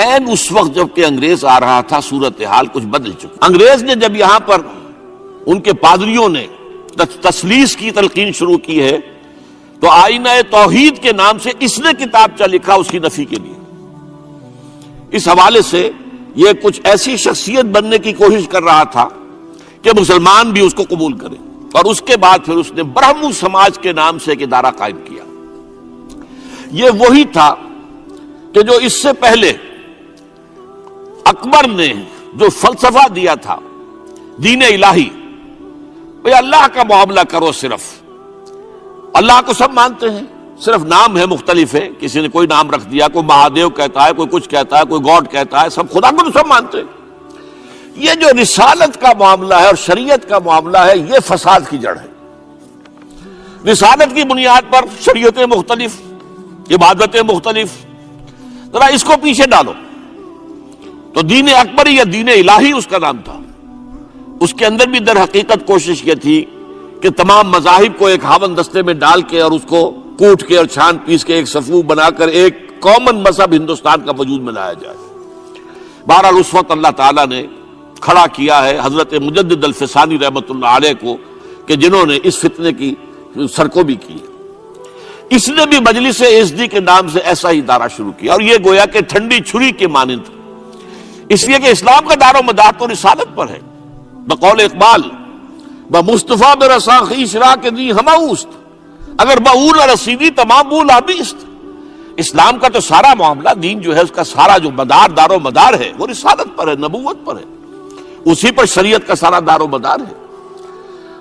عین اس وقت جب کہ انگریز آ رہا تھا صورتحال کچھ بدل چکی. انگریز نے جب یہاں پر ان کے پادریوں نے تثلیث کی تلقین شروع کی ہے تو آئینہ توحید کے نام سے اس نے کتابچہ لکھا اس کی نفی کے لیے. اس حوالے سے یہ کچھ ایسی شخصیت بننے کی کوشش کر رہا تھا کہ مسلمان بھی اس کو قبول کرے, اور اس کے بعد پھر اس نے برہمو سماج کے نام سے ایک ادارہ قائم کیا. یہ وہی تھا کہ جو اس سے پہلے اکبر نے جو فلسفہ دیا تھا دین الہی, بھئی اللہ کا معاملہ کرو, صرف اللہ کو سب مانتے ہیں, صرف نام ہے مختلف ہے, کسی نے کوئی نام رکھ دیا, کوئی مہادیو کہتا ہے, کوئی کچھ کہتا ہے, کوئی گاڈ کہتا ہے, سب خدا کو تو سب مانتے ہیں. یہ جو رسالت کا معاملہ ہے اور شریعت کا معاملہ ہے یہ فساد کی جڑ ہے. رسالت کی بنیاد پر شریعتیں مختلف, عبادتیں مختلف, ذرا اس کو پیچھے ڈالو. تو دین اکبری یا دین الہی اس کا نام تھا. اس کے اندر بھی در حقیقت کوشش یہ تھی کہ تمام مذاہب کو ایک ہاون دستے میں ڈال کے اور اس کو کوٹ کے اور چھان پیس کے ایک صفوف بنا کر ایک کامن مذہب ہندوستان کا وجود میں لایا جائے. بہرحال اس وقت اللہ تعالیٰ نے کھڑا کیا ہے حضرت مجدد الفسانی رحمۃ اللہ علیہ کو, کہ جنہوں نے اس فتنے کی سرکوبی کی. اس نے بھی مجلس ازدی کے نام سے ایسا ہی ادارہ شروع کیا, اور یہ گویا کہ ٹھنڈی چھری کے مانند, اس لیے کہ اسلام کا دار و مدار تو رسالت پر ہے. بقول اقبال بمصطفیٰ برساں خویش را کے دی ہماؤست, اگر بہول رسیدی تمام بول آبیست. اسلام کا تو سارا معاملہ, دین جو ہے اس کا سارا جو مدار دار و مدار ہے وہ رسالت پر ہے, نبوت پر ہے, اسی پر شریعت کا سارا دار و مدار ہے.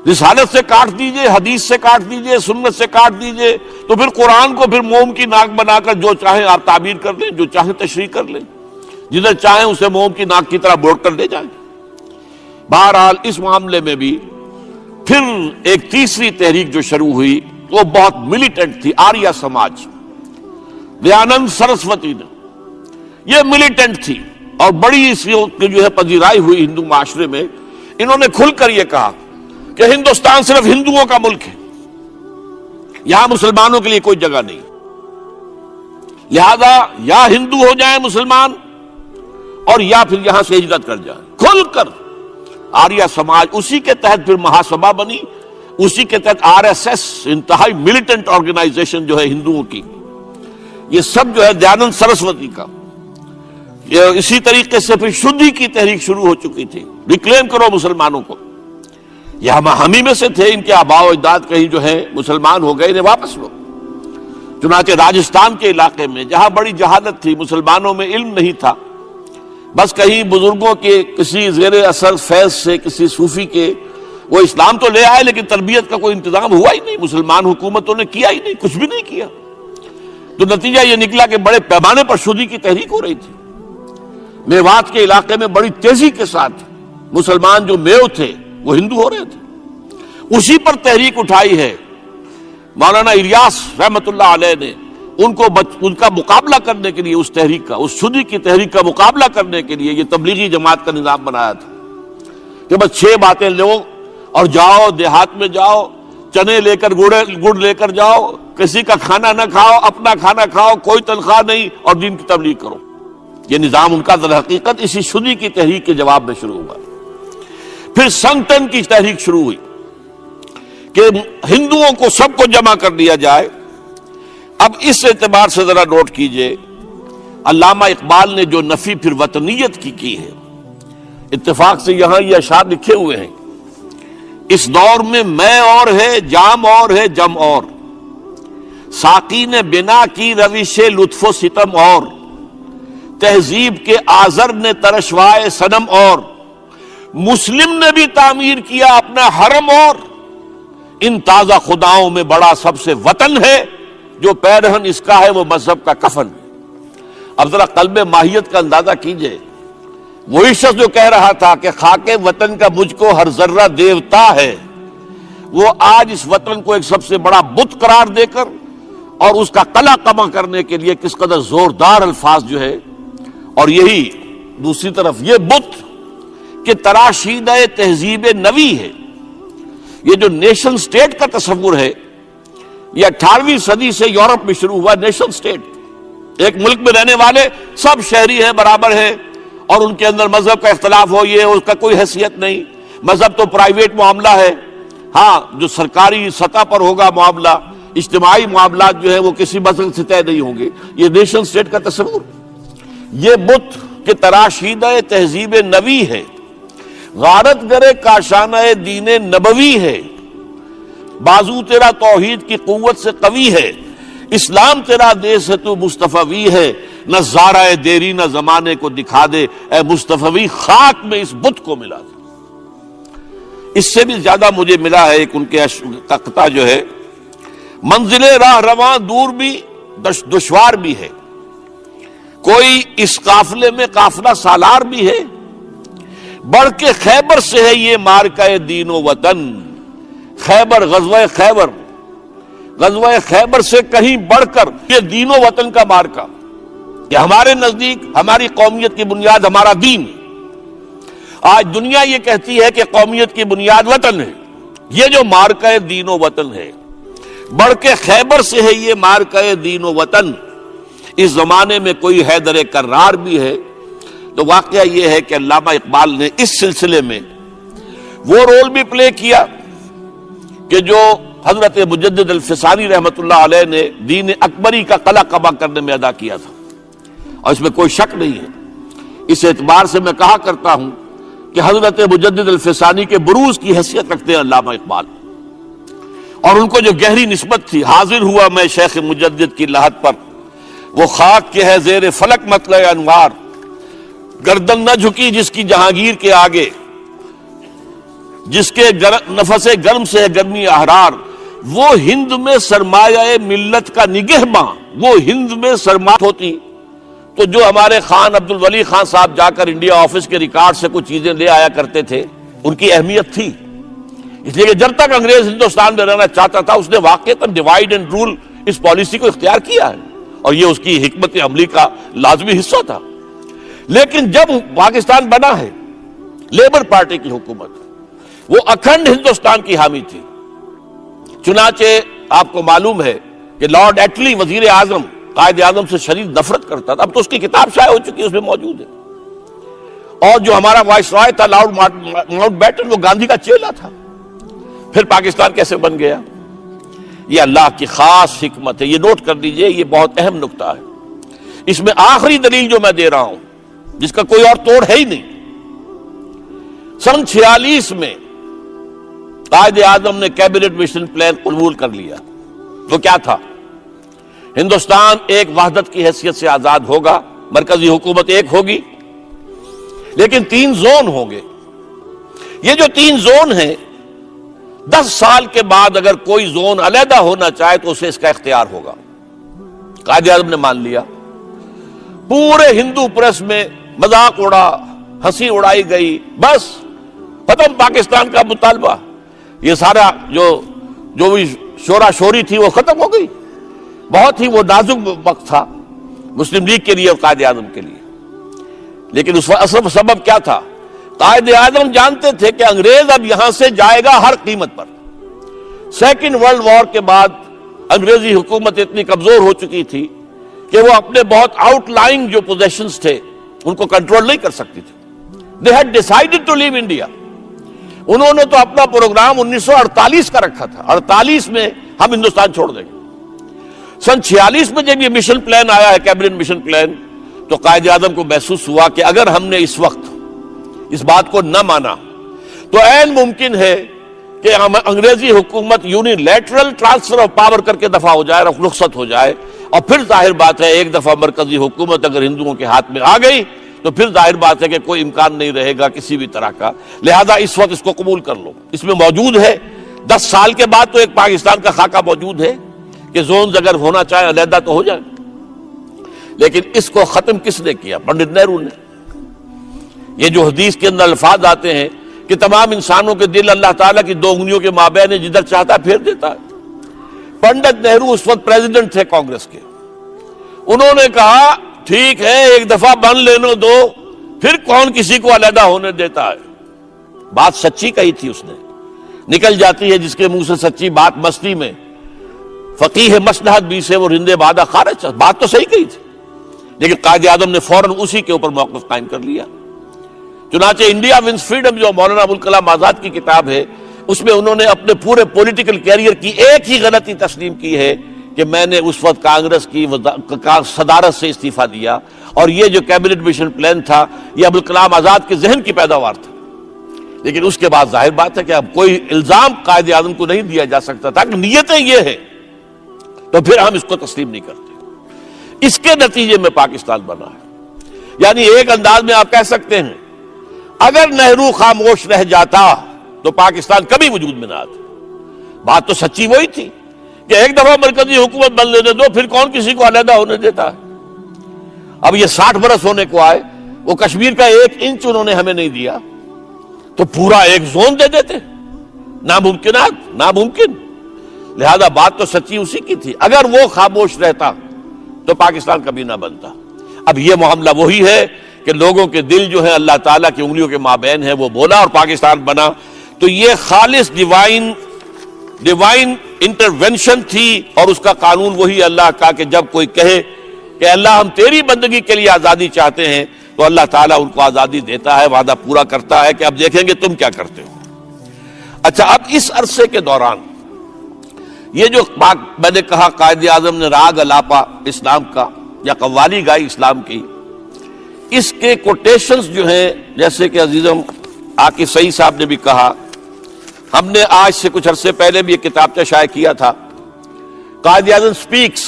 رسالت سے کاٹ دیجئے, حدیث سے کاٹ دیجئے, سنت سے کاٹ دیجئے, تو پھر قرآن کو پھر موم کی ناک بنا کر جو چاہیں آپ تعبیر کر لیں, جو چاہیں تشریح کر لیں, جدھر چاہیں اسے موم کی ناک کی طرح بوٹ کر لے جائیں. بہرحال اس معاملے میں بھی پھر ایک تیسری تحریک جو شروع ہوئی وہ بہت ملیٹنٹ تھی, آریہ سماج. دیانند سرسوتی نے, یہ ملیٹنٹ تھی اور بڑی اس کی جو ہے پذیرائی ہوئی ہندو معاشرے میں. انہوں نے کھل کر یہ کہا کہ ہندوستان صرف ہندوؤں کا ملک ہے, یہاں مسلمانوں کے لیے کوئی جگہ نہیں, لہذا یا ہندو ہو جائیں مسلمان اور یا پھر یہاں سے ہجرت کر جائیں. کھل کر آریہ سماج, اسی کے تحت پھر مہاسبھا بنی, اسی کے تحت آر ایس ایس, انتہائی ملیٹنٹ آرگنائزیشن جو ہے ہندوؤں کی, یہ سب جو ہے دیانند سرسوتی کا. یہ اسی طریقے سے پھر شدھی کی تحریک شروع ہو چکی تھی, ریکلیم کرو مسلمانوں کو. یہ ہم ہی میں سے تھے, ان کے آباء و اجداد کہیں جو ہے مسلمان ہو گئے, انہیں واپس لو. چنانچہ راجستھان کے علاقے میں جہاں بڑی جہالت تھی, مسلمانوں میں علم نہیں تھا, بس کہیں بزرگوں کے کسی زیر اثر فیض سے, کسی صوفی کے وہ اسلام تو لے آئے لیکن تربیت کا کوئی انتظام ہوا ہی نہیں, مسلمان حکومتوں نے کیا ہی نہیں, کچھ بھی نہیں کیا. تو نتیجہ یہ نکلا کہ بڑے پیمانے پر شدھی کی تحریک ہو رہی تھی. میوات کے علاقے میں بڑی تیزی کے ساتھ مسلمان جو میو تھے وہ ہندو ہو رہے تھے. اسی پر تحریک اٹھائی ہے مولانا الیاس رحمۃ اللہ علیہ نے. ان کا مقابلہ کرنے کے لیے, اس تحریک کا, اس شدھی کی تحریک کا مقابلہ کرنے کے لیے یہ تبلیغی جماعت کا نظام بنایا تھا کہ بس 6 باتیں لو اور جاؤ, دیہات میں جاؤ, چنے لے کر گڑ لے کر جاؤ, کسی کا کھانا نہ کھاؤ, اپنا کھانا کھاؤ, کوئی تنخواہ نہیں, اور دین کی تبلیغ کرو. یہ نظام ان کا در حقیقت اسی شدھی کی تحریک کے جواب میں شروع ہوا. پھر سنگٹن کی تحریک شروع ہوئی کہ ہندوؤں کو سب کو جمع کر دیا جائے. اب اس اعتبار سے ذرا نوٹ کیجئے, علامہ اقبال نے جو نفی پھر وطنیت کی ہے, اتفاق سے یہاں یہ اشعار لکھے ہوئے ہیں, اس دور میں میں اور ہے, جام اور ہے, جم اور, ساقی نے بنا کی روش لطف و ستم اور, تہذیب کے آزر نے ترشوائے صنم اور, مسلم نے بھی تعمیر کیا اپنا حرم اور, ان تازہ خداؤں میں بڑا سب سے وطن ہے, جو پیرہن اس کا ہے وہ مذہب کا کفن. اب ذرا قلب ماہیت کا اندازہ کیجئے, وہی شخص جو کہہ رہا تھا کہ خاک وطن کا مجھ کو ہر ذرہ دیوتا ہے, وہ آج اس وطن کو ایک سب سے بڑا بت قرار دے کر اور اس کا قلع کما کرنے کے لیے کس قدر زوردار الفاظ جو ہے. اور یہی دوسری طرف یہ بت کہ تراشیدہ تہذیب نوی ہے. یہ جو نیشن سٹیٹ کا تصور ہے یہ 18ویں صدی سے یورپ میں شروع ہوا. نیشن سٹیٹ ایک ملک میں رہنے والے سب شہری ہیں، برابر ہیں، اور ان کے اندر مذہب کا اختلاف ہو یہ اس کا کوئی حیثیت نہیں. مذہب تو پرائیویٹ معاملہ ہے، ہاں جو سرکاری سطح پر ہوگا معاملہ، اجتماعی معاملات جو ہے وہ کسی مذہب سے طے نہیں ہوں گے. یہ نیشن سٹیٹ کا تصور، یہ بت کے تراشیدہ تہذیب نبی ہے، غارت گرے کاشانہ دین نبوی ہے. بازو تیرا توحید کی قوت سے قوی ہے، اسلام تیرا دیس ہے تو مصطفی ہے. نہ زارہ دیری نہ زمانے کو دکھا دے، اے مصطفی خاک میں اس بت کو ملا دے. اس سے بھی زیادہ مجھے ملا ہے ایک ان کے قطعہ جو ہے، منزل راہ رواں دور بھی دشوار بھی ہے، کوئی اس قافلے میں قافلہ سالار بھی ہے، بڑھ کے خیبر سے ہے یہ مارکہ دین و وطن. خیبر، غزوہ خیبر سے کہیں بڑھ کر یہ دین و وطن کا مارکہ، کہ ہمارے نزدیک ہماری قومیت کی بنیاد ہمارا دین. آج دنیا یہ کہتی ہے کہ قومیت کی بنیاد وطن ہے. یہ جو مارکہ دین و وطن ہے، بڑھ کے خیبر سے ہے یہ مارکہ دین و وطن. اس زمانے میں کوئی حیدر کرار بھی ہے. تو واقعہ یہ ہے کہ علامہ اقبال نے اس سلسلے میں وہ رول بھی پلے کیا کہ جو حضرت مجدد الفسانی رحمت اللہ علیہ نے دین اکبری کا قلع قبا کرنے میں ادا کیا تھا، اور اس میں کوئی شک نہیں ہے. اس اعتبار سے میں کہا کرتا ہوں کہ حضرت مجدد الفسانی کے بروز کی حیثیت رکھتے ہیں علامہ اقبال، اور ان کو جو گہری نسبت تھی. حاضر ہوا میں شیخ مجدد کی لحد پر، وہ خاک کے ہے زیر فلک مطلع انوار. گردن نہ جھکی جس کی جہانگیر کے آگے، جس کے نفس گرم سے ہے گرمی احرار. وہ ہند میں سرمایہ ملت کا نگہباں، وہ ہند میں سرمایہ ہوتی تو جو ہمارے خان عبد الولی خان صاحب جا کر انڈیا آفس کے ریکارڈ سے کچھ چیزیں لے آیا کرتے تھے، ان کی اہمیت تھی. اس لیے کہ جب تک انگریز ہندوستان میں رہنا چاہتا تھا اس نے واقعتاً ڈیوائیڈ اینڈ رول اس پالیسی کو اختیار کیا ہے، اور یہ اس کی حکمت عملی کا لازمی حصہ تھا. لیکن جب پاکستان بنا ہے، لیبر پارٹی کی حکومت، وہ اکھنڈ ہندوستان کی حامی تھی. چنانچہ آپ کو معلوم ہے کہ لارڈ ایٹلی وزیر اعظم قائد اعظم سے شدید نفرت کرتا تھا. اب تو اس کی کتاب شائع ہو چکی ہے، اس میں موجود ہے. اور جو ہمارا وائس رائے تھا لارڈ ماؤنٹ بیٹن، وہ گاندھی کا چیلا تھا. پھر پاکستان کیسے بن گیا؟ یہ اللہ کی خاص حکمت ہے. یہ نوٹ کر لیجئے، یہ بہت اہم نکتہ ہے. اس میں آخری دلیل جو میں دے رہا ہوں، جس کا کوئی اور توڑ ہے ہی نہیں. سن 46 میں قائد اعظم نے کیبنٹ مشن پلان قبول کر لیا. وہ کیا تھا؟ ہندوستان ایک وحدت کی حیثیت سے آزاد ہوگا، مرکزی حکومت ایک ہوگی، لیکن 3 زون ہوں گے. یہ جو 3 زون ہیں، 10 سال کے بعد اگر کوئی زون علیحدہ ہونا چاہے تو اسے اس کا اختیار ہوگا. قائد اعظم نے مان لیا. پورے ہندو پریس میں مذاق اڑا، ہنسی اڑائی گئی، بس ختم پاکستان کا مطالبہ. یہ سارا جو بھی شورا شوری تھی وہ ختم ہو گئی. بہت ہی وہ نازک وقت تھا مسلم لیگ کے لیے اور قائد اعظم کے لیے. لیکن اس اصل سبب کیا تھا؟ قائد اعظم جانتے تھے کہ انگریز اب یہاں سے جائے گا ہر قیمت پر. سیکنڈ ورلڈ وار کے بعد انگریزی حکومت اتنی کمزور ہو چکی تھی کہ وہ اپنے بہت آؤٹ لائنگ جو پوزیشنز تھے ان کو کنٹرول نہیں کر سکتی تھی. They had decided to leave India. انہوں نے تو اپنا پروگرام 1948 کا رکھا تھا، 48 میں ہم ہندوستان چھوڑ دیں گے. سن 46 میں جب یہ مشن پلان آیا ہے، کیبنٹ مشن پلان، تو قائد اعظم کو محسوس ہوا کہ اگر ہم نے اس وقت اس بات کو نہ مانا تو عین ممکن ہے کہ انگریزی حکومت یونیلیٹرل ٹرانسفر آف پاور کر کے دفع ہو جائے، رخصت ہو جائے. اور پھر ظاہر بات ہے ایک دفعہ مرکزی حکومت اگر ہندوؤں کے ہاتھ میں آ گئی تو پھر ظاہر بات ہے کہ کوئی امکان نہیں رہے گا کسی بھی طرح کا. لہذا اس وقت اس کو قبول کر لو. اس میں موجود ہے 10 سال کے بعد تو ایک پاکستان کا خاکہ موجود ہے کہ زونز اگر ہونا چاہے علیحدہ تو ہو جائے. لیکن اس کو ختم کس نے کیا؟ پنڈت نہرو نے. یہ جو حدیث کے اندر الفاظ آتے ہیں کہ تمام انسانوں کے دل اللہ تعالیٰ کی 2 انگلیوں کے مابین جدھر چاہتا پھیر دیتا ہے. پنڈت نہرو اس وقت پریزیڈنٹ تھے کانگریس کے. انہوں نے کہا ٹھیک ہے ایک دفعہ بن لینے دو، پھر کون کسی کو علیحدہ ہونے دیتا ہے. بات سچی کہی تھی اس نے. نکل جاتی ہے جس کے منہ سے سچی بات مستی میں. فقیہ مصلحت بھی سے وہ رندے بادہ خارج. بات تو صحیح کہی تھی. لیکن قائد اعظم نے فوراً اسی کے اوپر موقف قائم کر لیا. چنانچہ انڈیا ونز فریڈم جو مولانا ابوالکلام آزاد کی کتاب ہے, اس میں انہوں نے اپنے پورے پولیٹیکل کیریئر کی ایک ہی غلطی تسلیم کی ہے کہ میں نے اس وقت کانگریس کی صدارت سے استعفیٰ دیا, اور یہ جو کیبنٹ مشن پلان تھا یہ ابوالکلام آزاد کے ذہن کی پیداوار تھا. لیکن اس کے بعد ظاہر بات ہے کہ اب کوئی الزام قائد اعظم کو نہیں دیا جا سکتا تھا کہ نیتیں یہ ہیں, تو پھر ہم اس کو تسلیم نہیں کرتے. اس کے نتیجے میں پاکستان بنا ہے. یعنی ایک انداز میں آپ کہہ سکتے ہیں اگر نہرو خاموش رہ جاتا تو پاکستان کبھی وجود میں نہ آتا. بات تو سچی وہی تھی کہ ایک دفعہ مرکزی حکومت بن لینے دو, پھر کون کسی کو علیحدہ ہونے دیتا ہے. اب یہ 60 برس ہونے کو آئے, وہ کشمیر کا 1 انچ انہوں نے ہمیں نہیں دیا, تو پورا ایک زون دے دیتے. ناممکن. لہذا بات تو سچی اسی کی تھی. اگر وہ خاموش رہتا تو پاکستان کبھی نہ بنتا. اب یہ معاملہ وہی ہے کہ لوگوں کے دل جو ہے اللہ تعالیٰ کی انگلیوں کے مابین ہے, وہ بولا اور پاکستان بنا. تو یہ خالص ڈیوائن انٹرونشن تھی, اور اس کا قانون وہی اللہ کا کہ جب کوئی کہے کہ اللہ ہم تیری بندگی کے لیے آزادی چاہتے ہیں, تو اللہ تعالیٰ ان کو آزادی دیتا ہے, وعدہ پورا کرتا ہے کہ اب دیکھیں گے تم کیا کرتے ہو. اچھا, اب اس عرصے کے دوران یہ جو میں نے کہا قائد اعظم نے راگ الاپا اسلام کا یا قوالی گائی اسلام کی, اس کے کوٹیشنز جو ہیں, جیسے کہ عزیزم عاقب سعید صاحب نے بھی کہا, ہم نے آج سے کچھ عرصے پہلے بھی ایک کتابچہ شائع کیا تھا, Quaid Azam speaks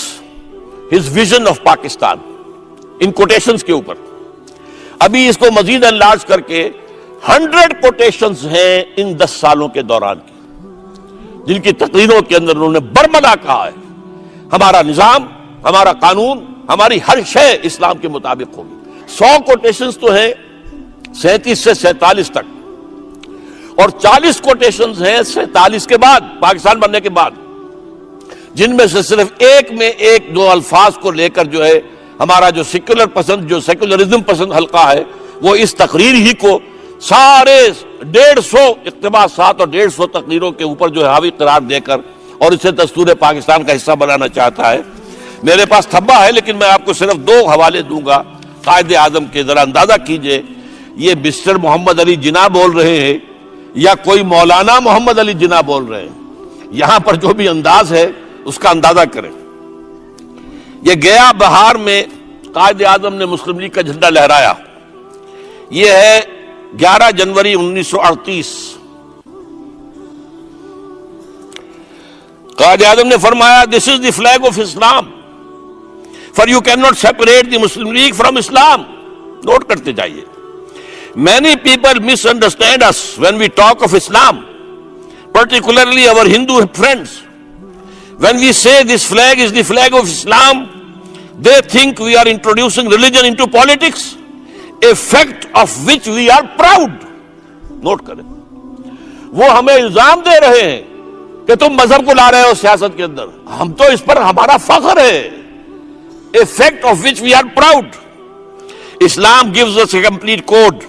his vision of Pakistan, ان کوٹیشنز کے اوپر. ابھی اس کو مزید انلارج کر کے 100 کوٹیشنز ہیں ان 10 سالوں کے دوران کی, جن کی تقریروں کے اندر انہوں نے برملا کہا ہے ہمارا نظام, ہمارا قانون, ہماری ہر شے اسلام کے مطابق ہوگی. 100 کوٹیشنز تو ہیں 37 سے 47 تک, اور 40 کوٹیشنز ہیں 47 کے بعد, پاکستان بننے کے بعد, جن میں سے صرف ایک میں 1-2 الفاظ کو لے کر جو ہے ہمارا جو سیکولرزم پسند حلقہ ہے, وہ اس تقریر ہی کو سارے 150 اقتباسات اور 150 تقریروں کے اوپر جو ہے حاوی قرار دے کر اور اسے دستور پاکستان کا حصہ بنانا چاہتا ہے. میرے پاس تھبا ہے, لیکن میں آپ کو صرف 2 حوالے دوں گا قائد اعظم کے. ذرا اندازہ کیجئے یہ مسٹر محمد علی جناح بول رہے ہیں یا کوئی مولانا محمد علی جناح بول رہے ہیں. یہاں پر جو بھی انداز ہے اس کا اندازہ کریں. یہ گیا بہار میں قائد اعظم نے مسلم لیگ کا جھنڈا لہرایا. یہ ہے 11 جنوری 1938. قائد اعظم نے فرمایا, this is the flag of Islam, for you can not separate the Muslim League from Islam. Note کرتے جائیے. Many people misunderstand us when we talk of Islam, particularly our Hindu friends. When we say this flag is the flag of Islam, they think we are introducing religion into politics, a fact of which we are proud. Note کریں, وہ ہمیں الزام دے رہے ہیں کہ تم مذہب کو لا رہے ہو سیاست کے اندر, ہم تو اس پر ہمارا فخر ہے. A fact of which we are proud. Islam gives us a complete code.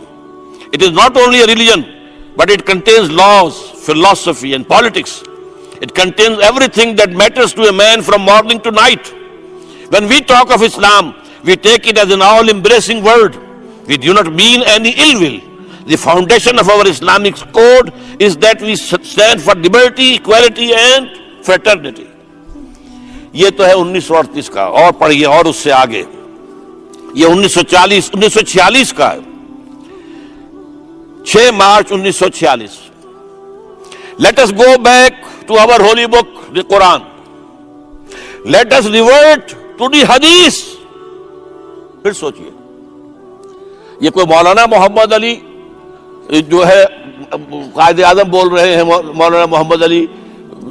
It is not only a religion, but it contains laws, philosophy and politics. It contains everything that matters to a man from morning to night. When we talk of Islam, we take it as an all-embracing word. We do not mean any ill will. The foundation of our Islamic code is that we stand for liberty, equality and fraternity. یہ تو ہے 1938 کا. اور پڑھیے اور اس سے آگے, یہ 1946 کا ہے, 6 March 1946. Let us go back to our holy book, the Quran. Let us revert to the Hadith. پھر سوچئے, یہ کوئی مولانا محمد علی جو ہے قائد اعظم بول رہے ہیں, مولانا محمد علی,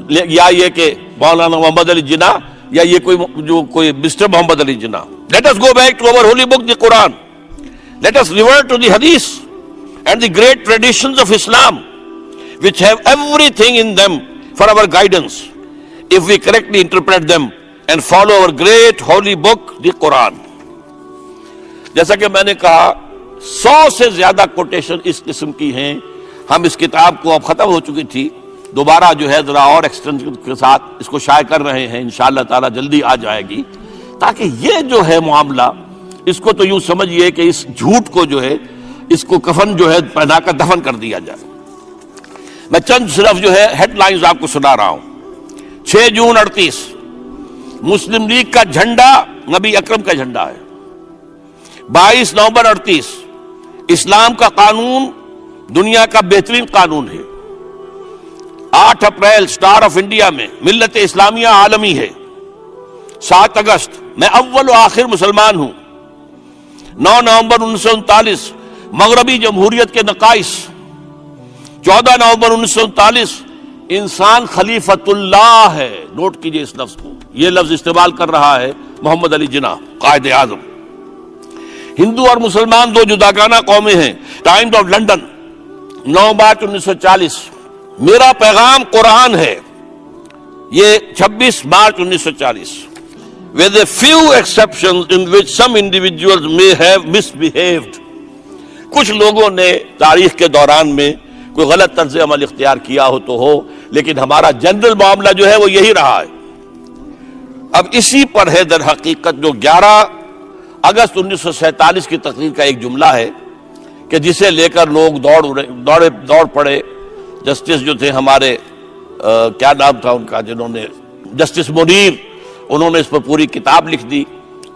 یا یہ کہ مولانا محمد علی جناح, یا یہ کوئی mister Muhammad Ali Jinnah. Let us go back to our holy book, the Quran. Let us revert to the Hadith and the great traditions of Islam, which have everything in them for our guidance, if we correctly interpret them and follow our great holy book, the Quran. جیسا کہ میں نے کہا 100 سے زیادہ quotation اس قسم کی ہیں. ہم اس کتاب کو اب ختم ہو چکی تھی, دوبارہ جو ہے ذرا اور ایکسٹینشن کے ساتھ اس کو شائع کر رہے ہیں, انشاءاللہ تعالی جلدی آ جائے گی, تاکہ یہ جو ہے معاملہ اس کو تو یوں سمجھیے کہ اس جھوٹ کو جو ہے اس کو کفن جو ہے پہنا کر دفن کر دیا جائے۔ میں چند صرف جو ہے ہیڈ لائنز آپ کو سنا رہا ہوں۔ 6 جون 38 مسلم لیگ کا جھنڈا نبی اکرم کا جھنڈا ہے۔ 22 نومبر 38 اسلام کا قانون دنیا کا بہترین قانون ہے۔ 8 اپریل سٹار آف انڈیا میں ملت اسلامیہ عالمی ہے۔ 7 اگست میں اول و آخر مسلمان ہوں۔ 9 نومبر 1939 مغربی جمہوریت کے نقائص۔ 14 نومبر 1939 انسان خلیفۃ اللہ ہے۔ نوٹ کیجئے اس لفظ کو، یہ لفظ استعمال کر رہا ہے محمد علی جناح قائد اعظم۔ ہندو اور مسلمان 2 جداگانہ قومیں ہیں۔ ٹائمز آف لنڈن 9 مارچ 1940 میرا پیغام قرآن ہے، یہ 26 March 1940۔ with a few exceptions in which some individuals may have misbehaved، کچھ لوگوں نے تاریخ کے دوران میں کوئی غلط طرز عمل اختیار کیا ہو تو ہو، لیکن ہمارا جنرل معاملہ جو ہے وہ یہی رہا ہے۔ اب اسی پر ہے در حقیقت جو 11 اگست 1947 کی تقریر کا ایک جملہ ہے کہ جسے لے کر لوگ دوڑ پڑے۔ جسٹس جو تھے ہمارے کیا نام تھا ان کا، جنہوں نے جسٹس منیر، انہوں نے اس پر پوری کتاب لکھ دی،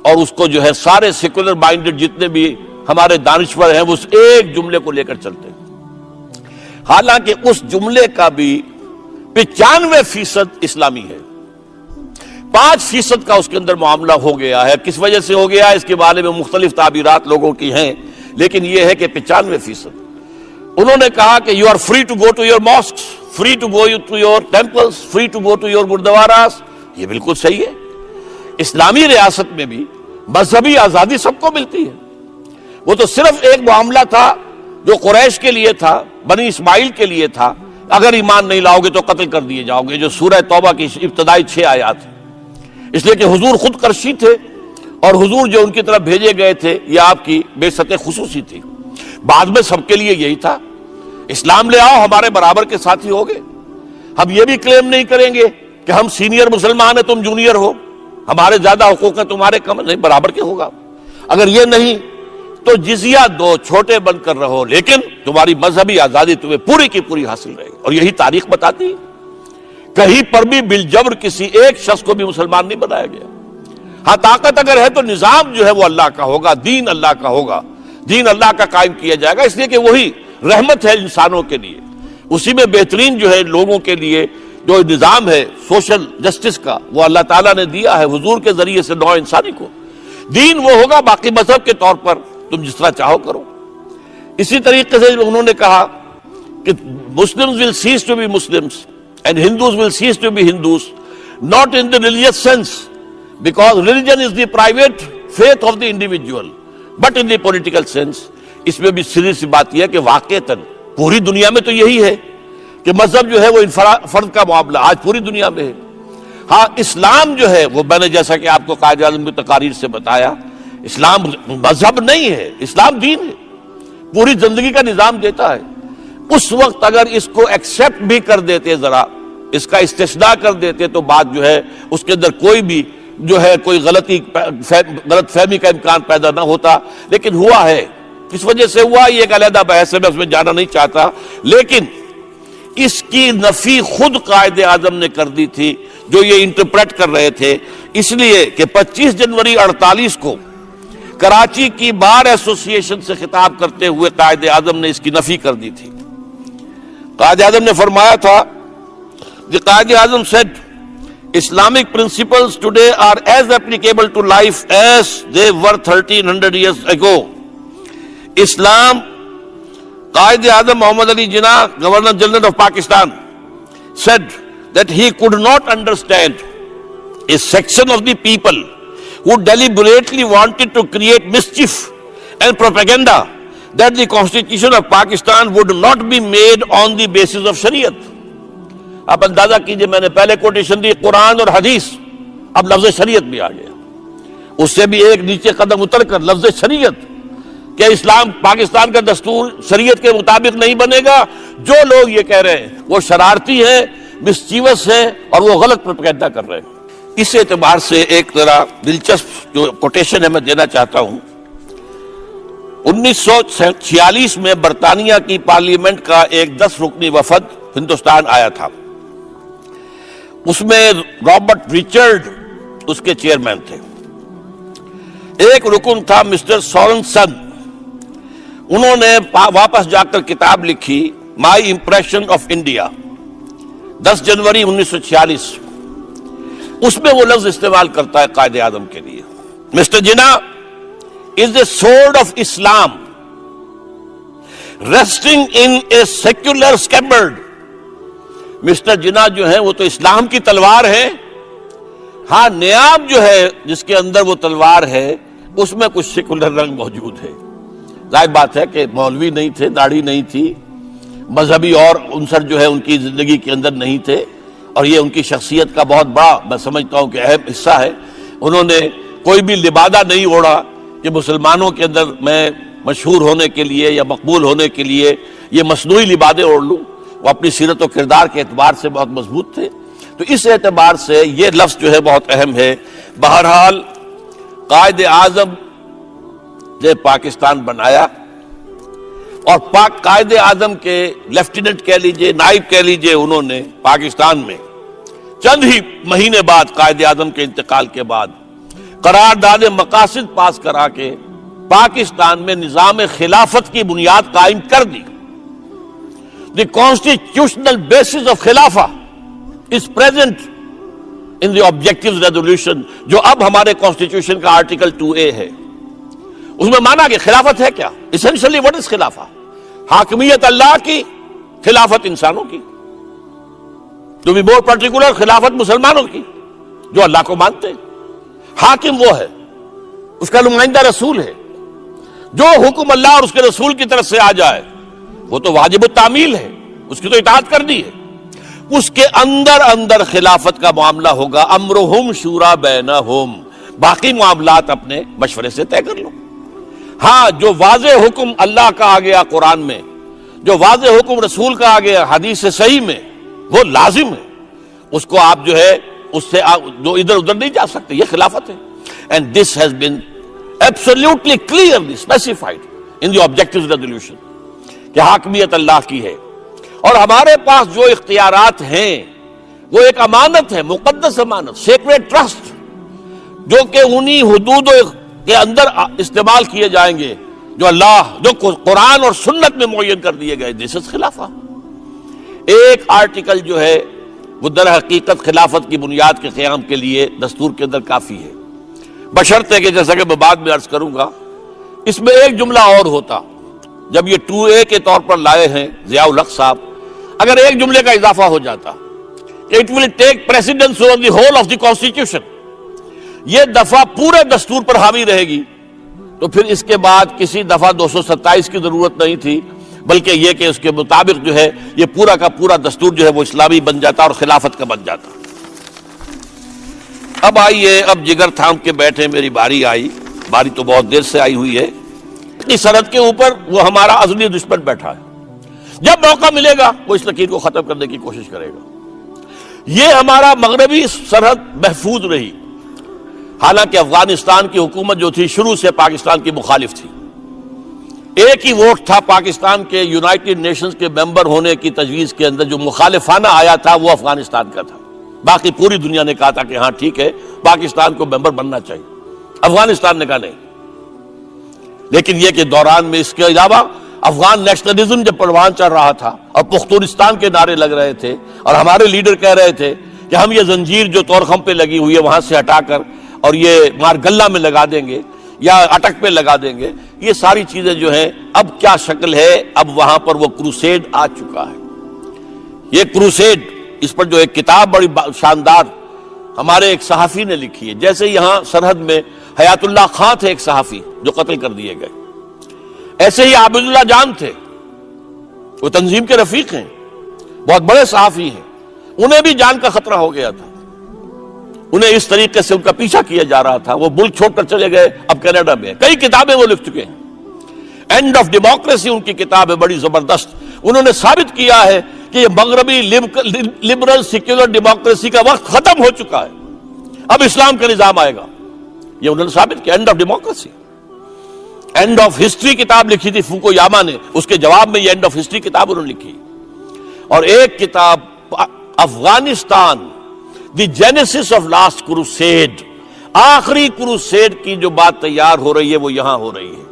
اور اس کو جو ہے سارے سیکولر مائنڈڈ جتنے بھی ہمارے دانشور ہیں وہ اس ایک جملے کو لے کر چلتے ہیں۔ حالانکہ اس جملے کا بھی 95% اسلامی ہے، 5% کا اس کے اندر معاملہ ہو گیا ہے۔ کس وجہ سے ہو گیا ہے اس کے بارے میں مختلف تعبیرات لوگوں کی ہیں، لیکن یہ ہے کہ 95%۔ انہوں نے کہا کہ you are free to go to your mosques, free to go to your temples, free to go to your gurdwaras. یہ بالکل صحیح ہے۔ اسلامی ریاست میں بھی مذہبی آزادی سب کو ملتی ہے۔ وہ تو صرف ایک معاملہ تھا جو قریش کے لیے تھا، بنی اسماعیل کے لیے تھا، اگر ایمان نہیں لاؤ گے تو قتل کر دیے جاؤ گے، جو سورہ توبہ کی ابتدائی 6 آیات ہیں۔ اس لیے کہ حضور خود قرشی تھے، اور حضور جو ان کی طرف بھیجے گئے تھے یہ آپ کی بعثت خصوصی تھی۔ بعد میں سب کے لیے یہی تھا، اسلام لے آؤ ہمارے برابر کے ساتھی ہوگے۔ ہم یہ بھی کلیم نہیں کریں گے کہ ہم سینئر مسلمان ہیں تم جونیئر ہو، ہمارے زیادہ حقوق ہیں تمہارے کم، نہیں، برابر کے ہوگا۔ اگر یہ نہیں تو جزیہ دو، چھوٹے بن کر رہو، لیکن تمہاری مذہبی آزادی تمہیں پوری کی پوری حاصل رہے گی۔ اور یہی تاریخ بتاتی ہے، کہیں پر بھی بالجبر کسی ایک شخص کو بھی مسلمان نہیں بنایا گیا۔ ہاں طاقت اگر ہے تو نظام جو ہے وہ اللہ کا ہوگا، دین اللہ کا ہوگا، دین اللہ کا قائم کیا جائے گا، اس لیے کہ وہی رحمت ہے انسانوں کے لیے، اسی میں بہترین جو ہے لوگوں کے لیے جو نظام ہے سوشل جسٹس کا وہ اللہ تعالیٰ نے دیا ہے حضور کے ذریعے سے نوع انسانی کو۔ دین وہ ہوگا، باقی مذہب کے طور پر تم جس طرح چاہو کرو۔ اسی طریقے سے انہوں نے کہا کہ Muslims will cease to be Muslims and Hindus will cease to be Hindus, not in the religious sense, because religion is the private faith of the individual, but in the political sense۔ اس میں بھی سیدھی سی بات یہ ہے کہ واقعتاً پوری دنیا میں تو یہی ہے کہ مذہب جو ہے وہ فرد کا معاملہ آج پوری دنیا میں ہے۔ ہاں اسلام جو ہے وہ میں نے جیسا کہ آپ کو قائد اعظم کی تقاریر سے بتایا، اسلام مذہب نہیں ہے، اسلام دین ہے، پوری زندگی کا نظام دیتا ہے۔ اس وقت اگر اس کو ایکسیپٹ بھی کر دیتے، ذرا اس کا استثناء کر دیتے، تو بات جو ہے اس کے اندر کوئی بھی جو ہے کوئی غلط فہمی کا امکان پیدا نہ ہوتا، لیکن ہوا ہے۔ کس وجہ سے ہوا یہ ایک علیحدہ بحث ہے، میں اس میں جانا نہیں چاہتا، لیکن اس کی نفی خود قائد اعظم نے کر دی تھی جو یہ انٹرپریٹ کر رہے تھے، اس لیے کہ 25 جنوری 48 کو کراچی کی بار ایسوسی ایشن سے خطاب کرتے ہوئے قائد اعظم نے اس کی نفی کر دی تھی۔ قائد اعظم نے فرمایا تھا، قائد اعظم said Islamic principles today are as applicable to life as they were 1300 years ago۔ اسلام، Quaid Azam Muhammad Ali Jinnah governor general of Pakistan said that he could not understand a section of the people who deliberately wanted to create mischief and propaganda that the Constitution of Pakistan would not be made on the basis of شریعت۔ آپ اندازہ کیجئے، میں نے پہلے quotation دی قرآن اور حدیث، اب لفظ شریعت بھی آ گیا، اس سے بھی ایک نیچے قدم اتر کر لفظ شریعت کہ اسلام پاکستان کا دستور شریعت کے مطابق نہیں بنے گا۔ جو لوگ یہ کہہ رہے ہیں وہ شرارتی ہیں، مسچیوس ہیں، اور وہ غلط پروپیگنڈا کر رہے ہیں۔ اس اعتبار سے ایک ذرا دلچسپ جو کوٹیشن ہے میں دینا چاہتا ہوں 1946 میں برطانیہ کی پارلیمنٹ کا ایک 10 رکنی وفد ہندوستان آیا تھا. اس میں رابرٹ رچرڈ اس کے چیئرمین تھے. ایک رکن تھا مسٹر سورنسن. انہوں نے واپس جا کر کتاب لکھی مائی امپریشن آف انڈیا 10 جنوری 1946. اس میں وہ لفظ استعمال کرتا ہے قائد اعظم کے لیے, mister Jinnah is the sword of Islam resting in a secular scabbard. Mister Jinnah جو ہے وہ تو اسلام کی تلوار ہے. ہاں نیاب جو ہے جس کے اندر وہ تلوار ہے اس میں کچھ سیکولر رنگ موجود ہے. ظاہر بات ہے کہ مولوی نہیں تھے, داڑھی نہیں تھی, مذہبی اور عنصر جو ہے ان کی زندگی کے اندر نہیں تھے, اور یہ ان کی شخصیت کا بہت بڑا میں سمجھتا ہوں کہ اہم حصہ ہے. انہوں نے کوئی بھی لبادہ نہیں اوڑھا کہ مسلمانوں کے اندر میں مشہور ہونے کے لیے یا مقبول ہونے کے لیے یہ مصنوعی لبادے اوڑھ لوں. وہ اپنی سیرت و کردار کے اعتبار سے بہت مضبوط تھے. تو اس اعتبار سے یہ لفظ جو ہے بہت اہم ہے. بہرحال قائد اعظم نے پاکستان بنایا, اور پاک قائد اعظم کے لیفٹیننٹ کہہ لیجئے, نائب کہہ لیجئے, انہوں نے پاکستان میں چند ہی مہینے بعد قائد اعظم کے انتقال کے بعد قرارداد مقاصد پاس کرا کے پاکستان میں نظام خلافت کی بنیاد قائم کر دی. دی کانسٹیٹیوشنل بیسس آف خلافہ is present in the objective resolution, جو اب ہمارے کانسٹیٹیوشن کا آرٹیکل 2A ہے. اس میں مانا کہ خلافت ہے کیا, اسینشلی واٹ از خلافہ؟ حاکمیت اللہ کی, خلافت انسانوں کی. ٹو بی مور پرٹیکولر, خلافت مسلمانوں کی جو اللہ کو مانتے ہیں. حاکم وہ ہے, اس کا نمائندہ رسول ہے. جو حکم اللہ اور اس کے رسول کی طرف سے آ جائے وہ تو واجب التعمیل ہے, اس کی تو اطاعت کرنی ہے. اس کے اندر خلافت کا معاملہ ہوگا امرہم شورا بینہم, باقی معاملات اپنے مشورے سے طے کر لو. ہاں جو واضح حکم اللہ کا آ گیا قرآن میں, جو واضح حکم رسول کا آ گیا حدیث صحیح میں, وہ لازم ہے. اس کو آپ جو ہے اس سے جو ادھر ادھر نہیں جا سکتے. یہ خلافت ہے. And this has been absolutely clearly specified in the objective resolution کہ حاکمیت اللہ کی ہے, اور ہمارے پاس جو اختیارات ہیں وہ ایک امانت ہے, مقدس امانت, سیکریٹ ٹرسٹ, جو کہ انہی حدود کے اندر استعمال کیے جائیں گے جو اللہ, جو قرآن اور سنت میں معین کر دیے گئے. دس از خلافہ. ایک آرٹیکل جو ہے وہ در حقیقت خلافت کی بنیاد کے قیام کے لیے دستور کے اندر کافی ہے, بشرطے کہ جیسا کہ میں بعد میں عرض کروں گا اس میں ایک جملہ اور ہوتا. جب یہ 2A کے طور پر لائے ہیں ضیاء الحق صاحب, اگر ایک جملے کا اضافہ ہو جاتا کہ it will take precedence over the whole of the constitution, یہ دفعہ پورے دستور پر حاوی رہے گی, تو پھر اس کے بعد کسی دفعہ 227 کی ضرورت نہیں تھی, بلکہ یہ کہ اس کے مطابق جو ہے یہ پورا کا پورا دستور جو ہے وہ اسلامی بن جاتا اور خلافت کا بن جاتا. اب آئیے, اب جگر تھام کے بیٹھے, میری باری آئی. باری تو بہت دیر سے آئی ہوئی ہے. اس سرحد کے اوپر وہ ہمارا ازلی دشمن بیٹھا ہے. جب موقع ملے گا وہ اس لکیر کو ختم کرنے کی کوشش کرے گا. یہ ہمارا مغربی سرحد محفوظ رہی, حالانکہ افغانستان کی حکومت جو تھی شروع سے پاکستان کی مخالف تھی. ایک ہی ووٹ تھا پاکستان کے یونائٹڈ نیشنز کے ممبر ہونے کی تجویز کے اندر جو مخالفانہ آیا تھا, وہ افغانستان کا تھا. باقی پوری دنیا نے کہا تھا کہ ہاں ٹھیک ہے پاکستان کو ممبر بننا چاہیے. افغانستان نے کہا نہیں. لیکن یہ کہ دوران میں اس کے علاوہ افغان نیشنلزم جب پروان چڑھ رہا تھا اور پختونستان کے نعرے لگ رہے تھے, اور ہمارے لیڈر کہہ رہے تھے کہ ہم یہ زنجیر جو طورخم پہ لگی ہوئی ہے وہاں سے ہٹا کر اور یہ مارگلہ میں لگا دیں گے یا اٹک پہ لگا دیں گے, یہ ساری چیزیں جو ہیں اب کیا شکل ہے, اب وہاں پر وہ کروسیڈ آ چکا ہے. یہ کروسیڈ, اس پر جو ایک کتاب بڑی شاندار ہمارے ایک صحافی نے لکھی ہے. جیسے یہاں سرحد میں حیات اللہ خان تھے ایک صحافی جو قتل کر دیے گئے, ایسے ہی عابد اللہ جان تھے, وہ تنظیم کے رفیق ہیں, بہت بڑے صحافی ہیں. انہیں بھی جان کا خطرہ ہو گیا تھا, انہیں اس طریقے سے ان کا پیچھا کیا جا رہا تھا. وہ ملک چھوڑ کر چلے گئے, اب کینیڈا میں. کئی کتابیں وہ لکھ چکے ہیں. اینڈ آف ڈیموکریسی ان کی کتاب ہے, بڑی زبردست. انہوں نے ثابت کیا ہے کہ یہ مغربی لبرل سیکولر ڈیموکریسی کا وقت ختم ہو چکا ہے, اب اسلام کا نظام آئے گا. یہ انہوں نے ثابت کیا, and of democracy. And of history کتاب لکھی تھی فوکویاما نے، اس کے جواب میں یہ اینڈ آف ہسٹری کتاب انہوں نے لکھی، اور ایک کتاب افغانستان دی جینیسس آف لاسٹ کروسیڈ، آخری کروسیڈ کی جو بات تیار ہو رہی ہے وہ یہاں ہو رہی ہے،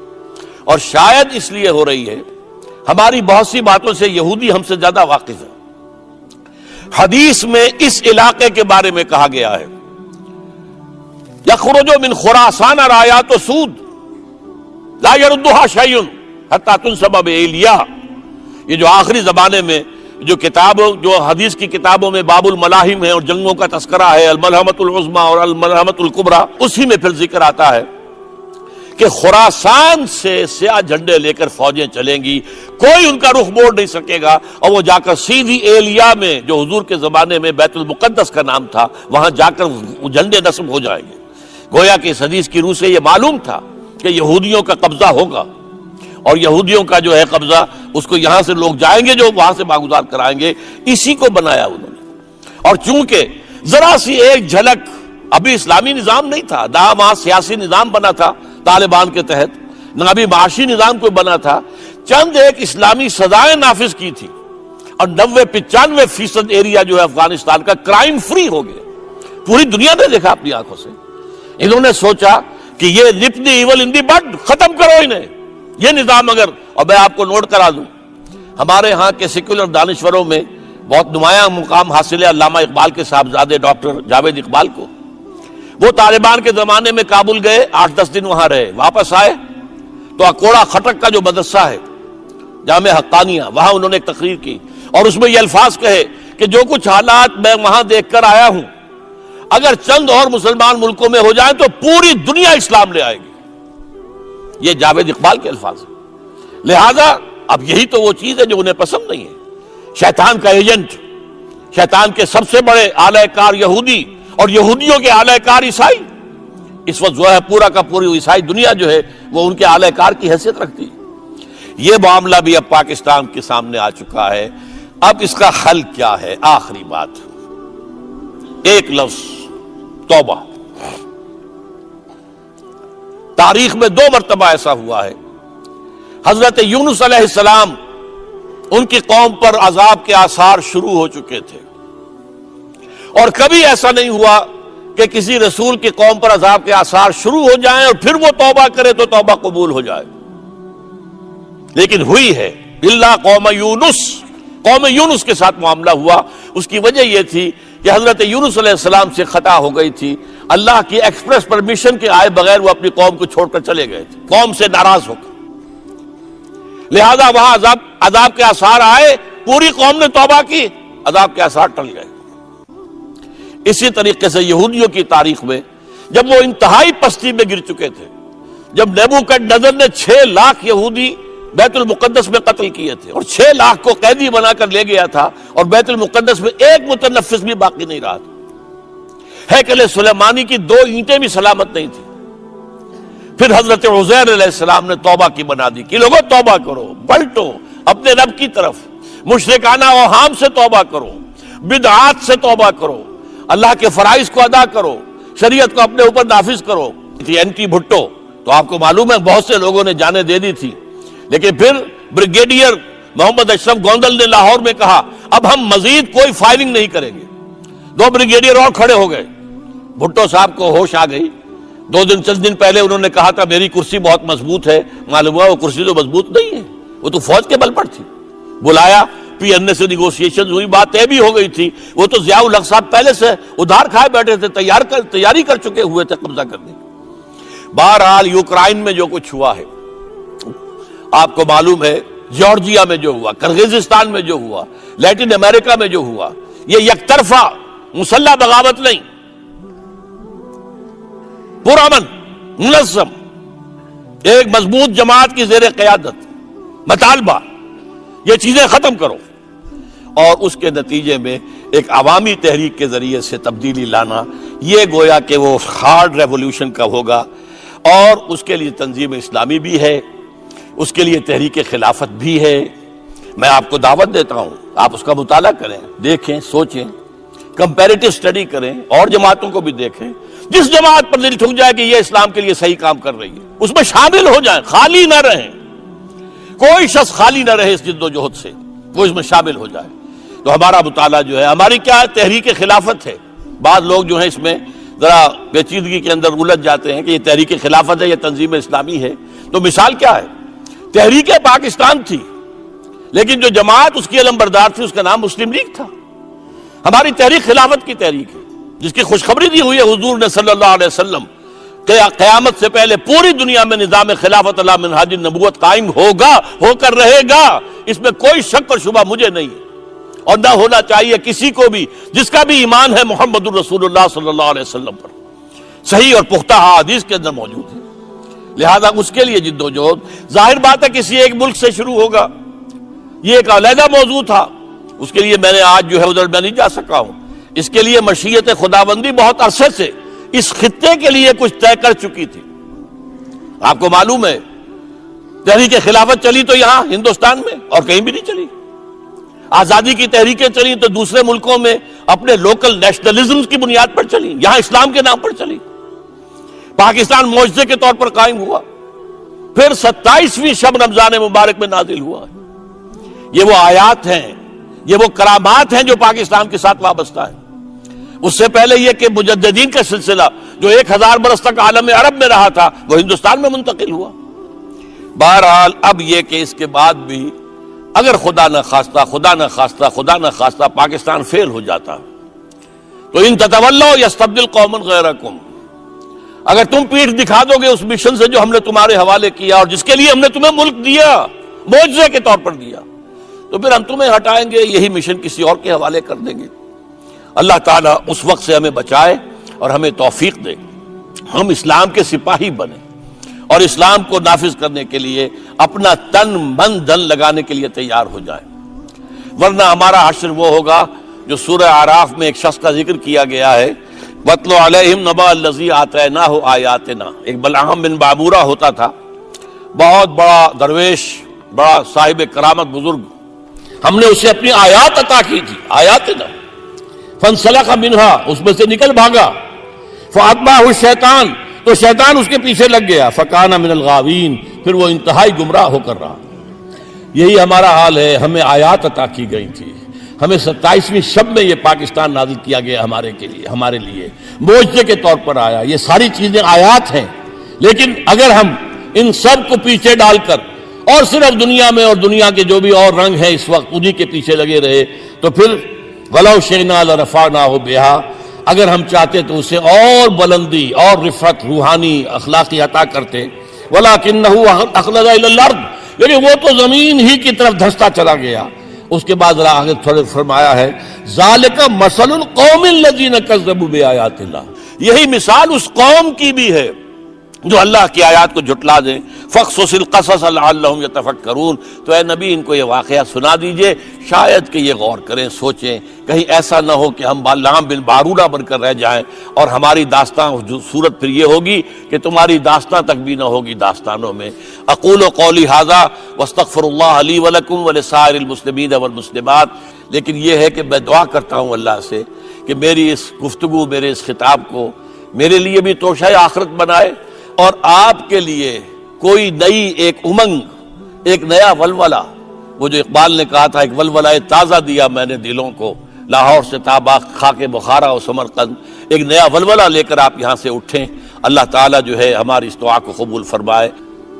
اور شاید اس لیے ہو رہی ہے ہماری بہت سی باتوں سے یہودی ہم سے زیادہ واقف ہے۔ حدیث میں اس علاقے کے بارے میں کہا گیا ہے یخرج من خراسان رایات سود لا يردها شیء حتی تنسب بإیلیا، یہ جو آخری زمانے میں جو کتاب، جو حدیث کی کتابوں میں باب الملاحم ہے اور جنگوں کا تذکرہ ہے، الملحمۃ العظمی اور الملحمۃ الکبریٰ، اسی میں پھر ذکر آتا ہے کہ خراسان سے سیاہ جھنڈے لے کر فوجیں چلیں گی، کوئی ان کا رخ موڑ نہیں سکے گا، اور وہ جا کر سیدھی ایلیا میں، جو حضور کے زمانے میں بیت المقدس کا نام تھا، وہاں جا کر وہ جھنڈے نصب ہو جائیں گے۔ گویا کہ اس حدیث کی روح سے یہ معلوم تھا کہ یہودیوں کا قبضہ ہوگا، اور یہودیوں کا جو ہے قبضہ، اس کو یہاں سے لوگ جائیں گے جو وہاں سے باگزار کرائیں گے، اسی کو بنایا انہوں نے۔ اور چونکہ ذرا سی ایک جھلک، ابھی اسلامی نظام نہیں تھا، نہ وہاں سیاسی نظام بنا تھا طالبان کے تحت، نہ ابھی معاشی نظام کوئی بنا تھا، چند ایک اسلامی سزائیں نافذ کی تھی، اور 90-95% ایریا جو ہے افغانستان کا کرائم فری ہو گیا۔ پوری دنیا نے دیکھا اپنی آنکھوں سے۔ انہوں نے سوچا کہ یہ نپ دی ایول ان دی بڈ، ختم کرو انہیں، یہ نظام اگر، اور میں آپ کو نوٹ کرا دوں، ہمارے ہاں کے سیکولر دانشوروں میں بہت نمایاں مقام حاصل ہے علامہ اقبال کے صاحبزادے ڈاکٹر جاوید اقبال کو۔ وہ طالبان کے زمانے میں کابل گئے، 8-10 دن وہاں رہے، واپس آئے تو اکوڑا خٹک کا جو مدرسہ ہے جامع حقانیہ، وہاں انہوں نے ایک تقریر کی، اور اس میں یہ الفاظ کہے کہ جو کچھ حالات میں وہاں دیکھ کر آیا ہوں، اگر چند اور مسلمان ملکوں میں ہو جائیں تو پوری دنیا اسلام لے آئے گی۔ یہ جاوید اقبال کے الفاظ ہیں۔ لہذا اب یہی تو وہ چیز ہے جو انہیں پسند نہیں ہے۔ شیطان کا ایجنٹ، شیطان کے سب سے بڑے اعلی کار یہودی، اور یہودیوں کے اعلی کار عیسائی، اس وقت جو ہے پورا کا پوری عیسائی دنیا جو ہے وہ ان کے اعلی کار کی حیثیت رکھتی ہے۔ یہ معاملہ بھی اب پاکستان کے سامنے آ چکا ہے۔ اب اس کا حل کیا ہے؟ آخری بات، ایک لفظ، توبہ۔ تاریخ میں 2 مرتبہ ایسا ہوا ہے، حضرت یونس علیہ السلام، ان کی قوم پر عذاب کے آثار شروع ہو چکے تھے، اور کبھی ایسا نہیں ہوا کہ کسی رسول کی قوم پر عذاب کے آثار شروع ہو جائیں اور پھر وہ توبہ کرے تو توبہ قبول ہو جائے، لیکن ہوئی ہے۔ الا قوم یونس، قوم یونس کے ساتھ معاملہ ہوا۔ اس کی وجہ یہ تھی کہ حضرت یونس علیہ السلام سے خطا ہو گئی تھی، اللہ کی ایکسپریس پرمیشن کے آئے بغیر وہ اپنی قوم کو چھوڑ کر چلے گئے تھے، قوم سے ناراض ہو کر، لہذا وہاں عذاب کے آثار آئے، پوری قوم نے توبہ کی، عذاب کے آثار ٹل گئے۔ اسی طریقے سے یہودیوں کی تاریخ میں جب وہ انتہائی پستی میں گر چکے تھے، جب نیبوکڈنیزر نے 6 لاکھ یہودی بیت المقدس میں قتل کیے تھے، اور 6 لاکھ کو قیدی بنا کر لے گیا تھا، اور بیت المقدس میں ایک متنفس بھی باقی نہیں رہا تھا، ہیکل سلیمانی کی 2 اینٹیں بھی سلامت نہیں تھی۔ پھر حضرت عزیر علیہ السلام نے توبہ کی بنا دی کہ لوگوں توبہ کرو، پلٹو اپنے رب کی طرف، مشرکانہ اوہام سے توبہ کرو، بدعات سے توبہ کرو، اللہ کے فرائض کو ادا کرو، شریعت کو اپنے اوپر نافذ کرو۔ اینٹی بھٹو تو آپ کو معلوم ہے بہت سے لوگوں نے جانیں دے دی تھی، لیکن پھر بریگیڈیئر محمد اشرف گوندل نے لاہور میں کہا اب ہم مزید کوئی فائرنگ نہیں کریں گے، 2 بریگیڈیئر اور کھڑے ہو گئے، بھٹو صاحب کو ہوش آ گئی۔ چند دن پہلے انہوں نے کہا تھا میری کرسی بہت مضبوط ہے، معلوم ہوا وہ کرسی تو مضبوط نہیں ہے، وہ تو فوج کے بل پر تھی۔ بلایا، پی این اے سے نیگوشیشن ہوئی، بات طے بھی ہو گئی تھی، وہ تو ضیاء الحق صاحب پہلے سے ادھار کھائے بیٹھے تھے، تیاری کر چکے ہوئے تھے قبضہ کرنے کی۔ بہرحال یوکرائن میں جو کچھ ہوا ہے آپ کو معلوم ہے، جارجیا میں جو ہوا، کرغزستان میں جو ہوا، لیٹن امریکہ میں جو ہوا، یہ یک طرفہ مسلح بغاوت نہیں، پرامن منظم ایک مضبوط جماعت کی زیر قیادت مطالبہ، یہ چیزیں ختم کرو، اور اس کے نتیجے میں ایک عوامی تحریک کے ذریعے سے تبدیلی لانا، یہ گویا کہ وہ ہارڈ ریولوشن کا ہوگا، اور اس کے لیے تنظیم اسلامی بھی ہے، اس کے لیے تحریک خلافت بھی ہے۔ میں آپ کو دعوت دیتا ہوں، آپ اس کا مطالعہ کریں، دیکھیں، سوچیں، کمپیریٹو اسٹڈی کریں، اور جماعتوں کو بھی دیکھیں، جس جماعت پر دل ٹھک جائے کہ یہ اسلام کے لیے صحیح کام کر رہی ہے اس میں شامل ہو جائیں، خالی نہ رہیں، کوئی شخص خالی نہ رہے اس جد و جہد سے، وہ اس میں شامل ہو جائے۔ تو ہمارا مطالعہ جو ہے، ہماری کیا ہے، تحریک خلافت ہے۔ بعض لوگ جو ہیں اس میں ذرا پیچیدگی کے اندر الجھ جاتے ہیں کہ یہ تحریک خلافت ہے، یہ تنظیم اسلامی ہے۔ تو مثال کیا ہے، تحریک پاکستان تھی، لیکن جو جماعت اس کی علمبردار تھی اس کا نام مسلم لیگ تھا۔ ہماری تحریک خلافت کی تحریک ہے، جس کی خوشخبری دی ہوئی ہے حضور نے صلی اللہ علیہ وسلم کہ قیامت سے پہلے پوری دنیا میں نظام خلافت علی منہاج النبوت قائم ہوگا، ہو کر رہے گا، اس میں کوئی شک اور شبہ مجھے نہیں ہے، اور نہ ہونا چاہیے کسی کو بھی جس کا بھی ایمان ہے محمد الرسول اللہ صلی اللہ علیہ وسلم پر، صحیح اور پختہ حدیث کے اندر موجود ہے۔ لہذا اس کے لیے جد و جہد، ظاہر بات ہے کسی ایک ملک سے شروع ہوگا، یہ ایک علیحدہ موضوع تھا، اس کے لیے میں نے آج جو ہے ادھر میں نہیں جا سکا ہوں۔ اس کے لیے مشیت خداوندی بہت عرصے سے اس خطے کے لیے کچھ طے کر چکی تھی۔ آپ کو معلوم ہے تحریک خلافت چلی تو یہاں ہندوستان میں اور کہیں بھی نہیں چلی، آزادی کی تحریکیں چلی تو دوسرے ملکوں میں اپنے لوکل نیشنلزم کی بنیاد پر چلی، یہاں اسلام کے نام پر چلی۔ پاکستان معجزے کے طور پر قائم ہوا، پھر 27ویں شب رمضان مبارک میں نازل ہوا۔ یہ وہ آیات ہیں، یہ وہ کرامات ہیں جو پاکستان کے ساتھ وابستہ ہیں۔ اس سے پہلے یہ کہ مجددین کا سلسلہ جو 1000 برس تک عالم عرب میں رہا تھا وہ ہندوستان میں منتقل ہوا۔ بہرحال اب یہ کہ اس کے بعد بھی اگر خدا نہ خواستہ پاکستان فیل ہو جاتا تو ان تتولوا یستبدل قوما غیرکم، اگر تم پیٹھ دکھا دو گے اس مشن سے جو ہم نے تمہارے حوالے کیا اور جس کے لیے ہم نے تمہیں ملک دیا، معجزے کے طور پر دیا، تو پھر ہم تمہیں ہٹائیں گے، یہی مشن کسی اور کے حوالے کر دیں گے۔ اللہ تعالیٰ اس وقت سے ہمیں بچائے اور ہمیں توفیق دے، ہم اسلام کے سپاہی بنیں اور اسلام کو نافذ کرنے کے لیے اپنا تن من دھن لگانے کے لیے تیار ہو جائیں، ورنہ ہمارا حشر وہ ہوگا جو سورہ اعراف میں ایک شخص کا ذکر کیا گیا ہے، وَاتْلُ عَلَيْهِمْ نَبَأَ الَّذِي آتَيْنَاهُ آيَاتِنَا۔ ایک بلعام بن بابورہ ہوتا تھا، بہت بڑا درویش، بڑا صاحب کرامت بزرگ، ہم نے اسے اپنی آیات عطا کی تھی، آیاتنا، فانسلخ منہا، اس میں سے نکل بھاگا، فأتبعہ الشیطان، تو شیطان اس کے پیچھے لگ گیا، فکان من الغاوین، پھر وہ انتہائی گمراہ ہو کر رہا۔ یہی ہمارا حال ہے، ہمیں آیات عطا کی گئی تھی، ہمیں 27ویں شب میں یہ پاکستان نازل کیا گیا ہمارے لیے معجزے کے طور پر آیا۔ یہ ساری چیزیں آیات ہیں، لیکن اگر ہم ان سب کو پیچھے ڈال کر اور صرف دنیا میں اور دنیا کے جو بھی اور رنگ ہیں اس وقت انہی کے پیچھے لگے رہے تو پھر وَلَوْ شِئْنَا لَرَفَعْنَاهُ بِهَا، اگر ہم چاہتے تو اسے اور بلندی اور رفعت روحانی اخلاقی عطا کرتے، وَلَكِنَّهُ أَخْلَدَ إِلَى الْأَرْضِ، لیکن وہ تو زمین ہی کی طرف دھستا چلا گیا۔ اس کے بعد آگے تھوڑے فرمایا ہے ذَلِكَ مَثَلُ الْقَوْمِ الَّذِينَ كَذَّبُوا بِآيَاتِ اللَّهِ، یہی مثال اس قوم کی بھی ہے جو اللہ کی آیات کو جھٹلا دیں۔ فَقْصُصِ الْقَصَصَ لَعَلَّهُمْ يَتَفَكَّرُونَ، تو اے نبی ان کو یہ واقعہ سنا دیجئے، شاید کہ یہ غور کریں، سوچیں، کہیں ایسا نہ ہو کہ ہم بلعام بن بارودہ بن کر رہ جائیں اور ہماری داستان صورت پھر یہ ہوگی کہ تمہاری داستان تک بھی نہ ہوگی داستانوں میں۔ اقول قولی ھذا واستغفر اللہ لی ولکم ولسائر المسلمین والمسلمات، لیکن یہ ہے کہ میں دعا کرتا ہوں اللہ سے کہ میری اس گفتگو، میرے اس خطاب کو میرے لیے بھی توشہ آخرت بنائے اور آپ کے لیے کوئی نئی ایک امنگ، ایک نیا ولولہ، وہ جو اقبال نے کہا تھا ایک ولولہ تازہ دیا میں نے دلوں کو، لاہور سے تابا خاک بخارا و سمرقند، ایک نیا ولولہ لے کر آپ یہاں سے اٹھیں۔ اللہ تعالیٰ جو ہے ہماری اس دعا کو قبول فرمائے۔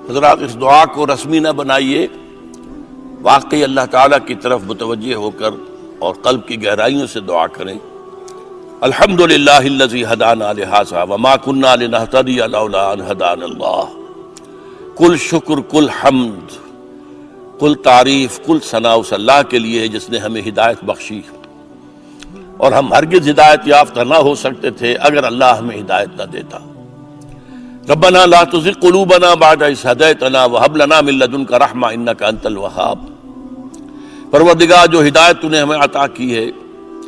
حضرات اس دعا کو رسمی نہ بنائیے، واقعی اللہ تعالیٰ کی طرف متوجہ ہو کر اور قلب کی گہرائیوں سے دعا کریں۔ الحمدللہ الذی ہدانا لہذا وما کنا لنہتدی لولا ان ہدانا اللہ، کل شکر، کل حمد، کل تعریف، کل ثناء اس اللہ کے لیے ہے جس نے ہمیں ہدایت بخشی، اور ہم ہرگز ہدایت یافتہ نہ ہو سکتے تھے اگر اللہ ہمیں ہدایت نہ دیتا۔ ربنا لا تزغ قلوبنا بعد اذ ہدیتنا وہب لنا من لدنک رحمہ انک انت الوہاب، پروردگار جو ہدایت تو نے ہمیں عطا کی ہے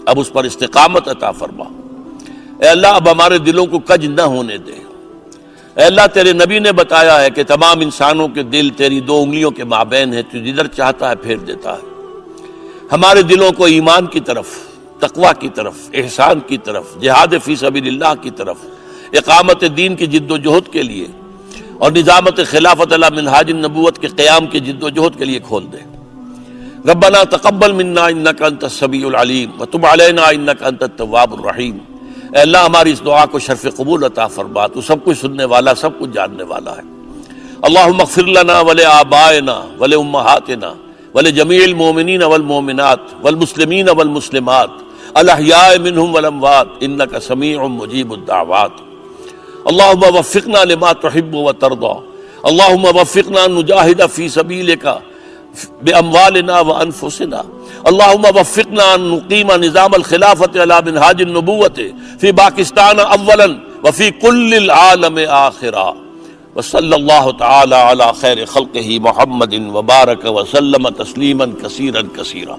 اب اس پر استقامت عطا فرما۔ اے اللہ اب ہمارے دلوں کو کج نہ ہونے دے۔ اے اللہ تیرے نبی نے بتایا ہے کہ تمام انسانوں کے دل تیری 2 انگلیوں کے مابین ہے، تو جدھر چاہتا ہے پھیر دیتا ہے۔ ہمارے دلوں کو ایمان کی طرف، تقوی کی طرف، احسان کی طرف، جہاد فی سبیل اللہ کی طرف، اقامت دین کی جد و جہد کے لیے اور نظامت خلافت علی منہاج النبوت کے قیام کی جد و جہد کے لیے کھول دے۔ ربنا تقبل منا انک انت السمیع العلیم وتب علینا انک انت التواب الرحیم۔ اے اللہ ہماری اس دعا کو شرف قبول عطا فرما، تو سب کچھ سننے والا، سب کچھ جاننے والا ہے۔ اللہم اغفر لنا ولآبائنا ولأمہاتنا ولجمیع المؤمنین والمؤمنات والمسلمین والمسلمات الاحیاء منہم والاموات انک سمیع مجیب الدعوات۔ اللہم وفقنا لما تحب وترضى، اللہم وفقنا نجاہد فی سبیلک باموالنا وانفسنا، اللہم وفقنا ان نقیم نظام الخلافت علی منہاج النبوت فی پاکستان اولا وفی کل العالم آخرا۔ وصلی اللہ تعالی علی خیر خلقہ محمد وبارک وسلم تسلیما کثیرا کثیرا۔